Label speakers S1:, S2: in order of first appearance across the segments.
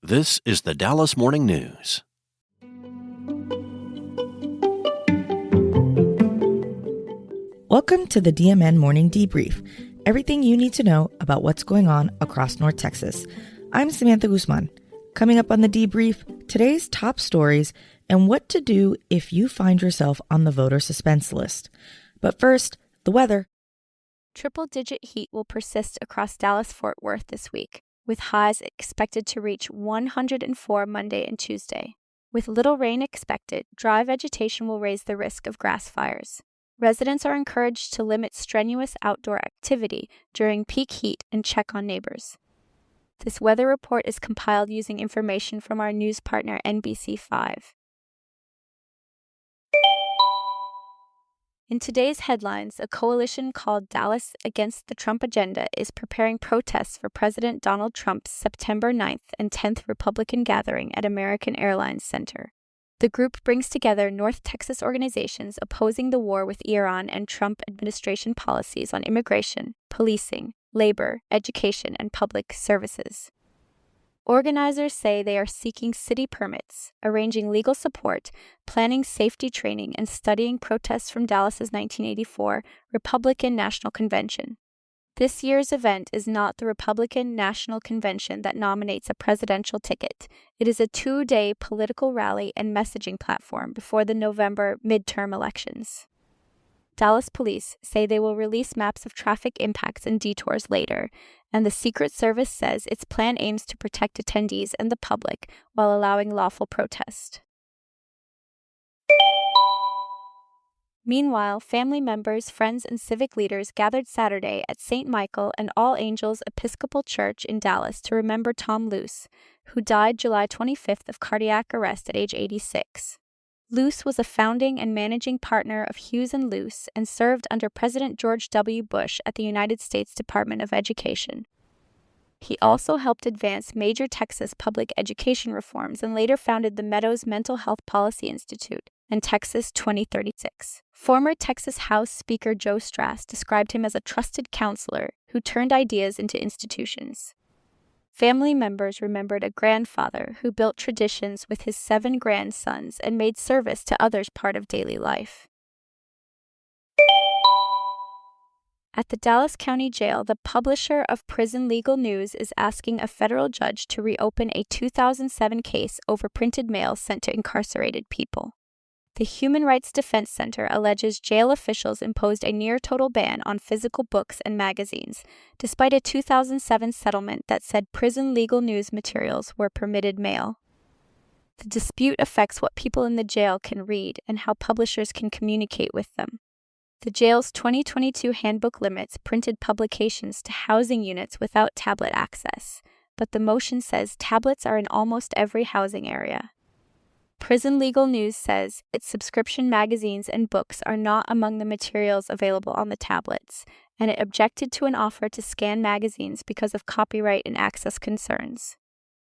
S1: This is the Dallas Morning News.
S2: Welcome to the DMN Morning Debrief, everything you need to know about what's going on across North Texas. I'm Samantha Guzman. Coming up on the debrief, today's top stories and what to do if you find yourself on the voter suspense list. But first, the weather.
S3: Triple-digit heat will persist across Dallas-Fort Worth this week, with highs expected to reach 104 Monday and Tuesday. With little rain expected, dry vegetation will raise the risk of grass fires. Residents are encouraged to limit strenuous outdoor activity during peak heat and check on neighbors. This weather report is compiled using information from our news partner NBC5. In today's headlines, a coalition called Dallas Against the Trump Agenda is preparing protests for President Donald Trump's September 9th and 10th Republican gathering at American Airlines Center. The group brings together North Texas organizations opposing the war with Iran and Trump administration policies on immigration, policing, labor, education, and public services. Organizers say they are seeking city permits, arranging legal support, planning safety training, and studying protests from Dallas's 1984 Republican National Convention. This year's event is not the Republican National Convention that nominates a presidential ticket. It is a 2-day political rally and messaging platform before the November midterm elections. Dallas police say they will release maps of traffic impacts and detours later, and the Secret Service says its plan aims to protect attendees and the public while allowing lawful protest. Meanwhile, family members, friends, and civic leaders gathered Saturday at St. Michael and All Angels Episcopal Church in Dallas to remember Tom Luce, who died July 25th of cardiac arrest at age 86. Luce was a founding and managing partner of Hughes & Luce and served under President George W. Bush at the United States Department of Education. He also helped advance major Texas public education reforms and later founded the Meadows Mental Health Policy Institute and Texas 2036. Former Texas House Speaker Joe Snell described him as a trusted counselor who turned ideas into institutions. Family members remembered a grandfather who built traditions with his 7 grandsons and made service to others part of daily life. At the Dallas County Jail, the publisher of Prison Legal News is asking a federal judge to reopen a 2007 case over printed mail sent to incarcerated people. The Human Rights Defense Center alleges jail officials imposed a near-total ban on physical books and magazines, despite a 2007 settlement that said prison legal news materials were permitted mail. The dispute affects what people in the jail can read and how publishers can communicate with them. The jail's 2022 handbook limits printed publications to housing units without tablet access, but the motion says tablets are in almost every housing area. Prison Legal News says its subscription magazines and books are not among the materials available on the tablets, and it objected to an offer to scan magazines because of copyright and access concerns.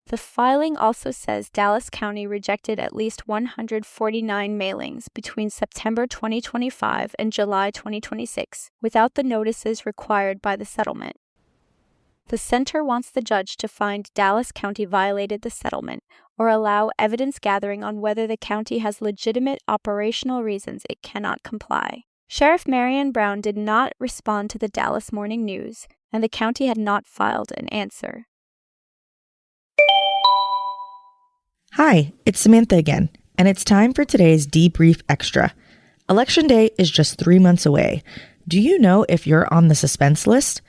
S3: The filing also says Dallas County rejected at least 149 mailings between September 2025 and July 2026 without the notices required by the settlement. The center wants the judge to find Dallas County violated the settlement or allow evidence gathering on whether the county has legitimate operational reasons it cannot comply. Sheriff Marion Brown did not respond to the Dallas Morning News, and the county had not filed an answer.
S2: Hi, it's Samantha again, and it's time for today's Debrief Extra. Election Day is just 3 months away. Do you know if you're on the suspense list?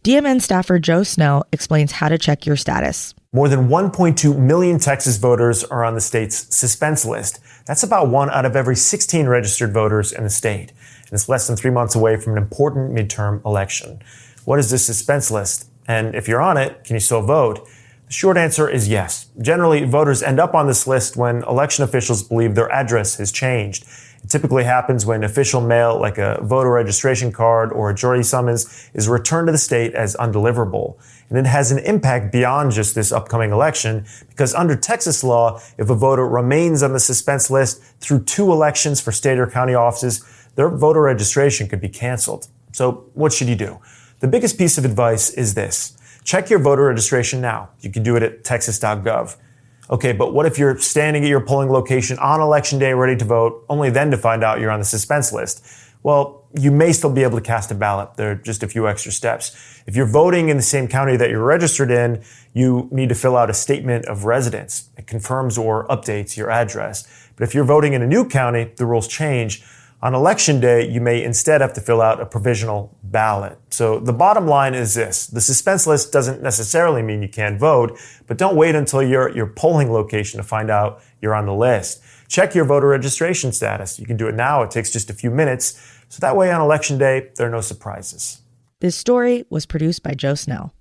S2: DMN staffer Joe Snell explains how to check your status.
S4: More than 1.2 million Texas voters are on the state's suspense list. That's about 1 out of every 16 registered voters in the state. And it's less than 3 months away from an important midterm election. What is this suspense list? And if you're on it, can you still vote? The short answer is yes. Generally, voters end up on this list when election officials believe their address has changed. It typically happens when official mail, like a voter registration card or a jury summons, is returned to the state as undeliverable. And it has an impact beyond just this upcoming election, because under Texas law, if a voter remains on the suspense list through 2 elections for state or county offices, their voter registration could be canceled. So what should you do? The biggest piece of advice is this. Check your voter registration now. You can do it at texas.gov. Okay, but what if you're standing at your polling location on election day ready to vote, only then to find out you're on the suspense list? Well, you may still be able to cast a ballot. There are just a few extra steps. If you're voting in the same county that you're registered in, you need to fill out a statement of residence. It confirms or updates your address. But if you're voting in a new county, the rules change. On election day, you may instead have to fill out a provisional ballot. So the bottom line is this. The suspense list doesn't necessarily mean you can't vote, but don't wait until you're at your polling location to find out you're on the list. Check your voter registration status. You can do it now. It takes just a few minutes. So that way on election day, there are no surprises.
S2: This story was produced by Joe Snell.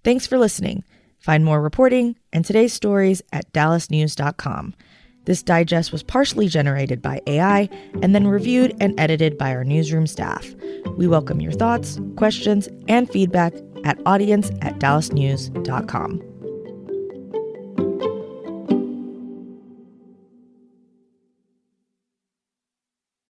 S2: Thanks for listening. Find more reporting and today's stories at dallasnews.com. This digest was partially generated by AI and then reviewed and edited by our newsroom staff. We welcome your thoughts, questions, and feedback at audience@dallasnews.com.